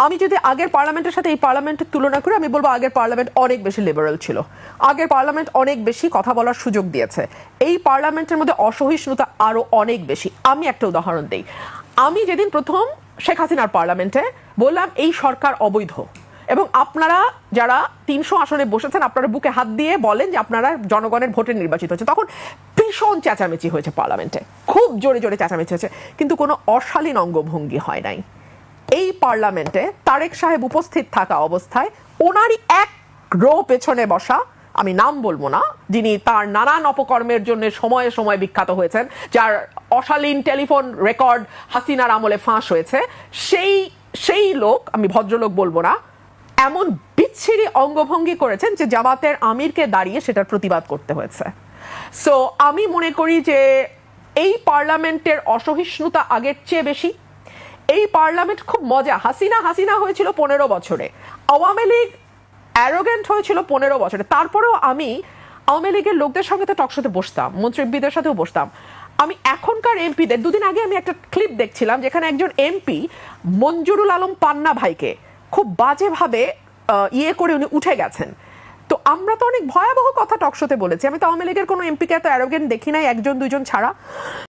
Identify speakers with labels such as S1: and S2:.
S1: আমি যদি আগের পার্লামেন্টের সাথে এই পার্লামেন্টের তুলনা করি, আমি বলবো আগের পার্লামেন্ট অনেক বেশি লিবারেল ছিল, আগের পার্লামেন্ট অনেক বেশি কথা বলার সুযোগ দিয়েছে। এই পার্লামেন্টের মধ্যে অসহিষ্ণুতা আরো অনেক বেশি। আমি একটা উদাহরণ দিই। আমি যেদিন প্রথম শেখ হাসিনার পার্লামেন্টে বললাম এই সরকার অবৈধ, এবং আপনারা যারা 300 আসনে বসেছেন আপনারা বুকে হাত দিয়ে বলেন যে আপনারা জনগণের ভোটে নির্বাচিত হচ্ছে, তখন ভীষণ চেঁচামেচি হয়েছে পার্লামেন্টে, খুব জোরে জোরে চেঁচামেচি হয়েছে, কিন্তু কোনো অশালীন অঙ্গভঙ্গি হয় নাই। এই পার্লামেন্টে তারেক সাহেব উপস্থিত থাকা অবস্থায় ওনারই এক রো পেছনে বসা, আমি নাম বলবো না, যিনি তার নানান অপকর্মের জন্য সময়ে সময়ে বিখ্যাত হয়েছেন, যার অশালীন টেলিফোন রেকর্ড হাসিনার আমলে ফাঁস হয়েছে, সেই লোক, আমি ভদ্রলোক বলবো না, এমন বিচ্ছিরি অঙ্গভঙ্গি করেছেন যে জামাতের আমিরকে দাঁড়িয়ে সেটার প্রতিবাদ করতে হয়েছে। সো আমি মনে করি যে এই পার্লামেন্টের অসহিষ্ণুতা আগের চেয়ে বেশি। এই পার্লামেন্ট খুব মজা। হাসিনা হয়েছিল 15 বছরে, আওয়ামী লীগ অ্যারোগেন্ট হয়েছিল 15 বছরে। তারপরেও আমি আওয়ামী লীগের লোকদের সঙ্গে তো টকশোতে বসতাম, মন্ত্রীদের সাথেও বসতাম। আমি এখনকার এমপিদের, দুদিন আগে আমি একটা ক্লিপ দেখছিলাম যেখানে একজন এমপি মঞ্জুরুল আলম পান্না ভাইকে খুব বাজেভাবে করে উনি উঠে গেছেন। তো আমরা তো অনেক ভয়াবহ কথা টকশোতে বলেছি। আমি তো আওয়ামী লীগের কোনো এমপিকে এত অ্যারোগেন্ট দেখি নাই, একজন দুইজন ছাড়া।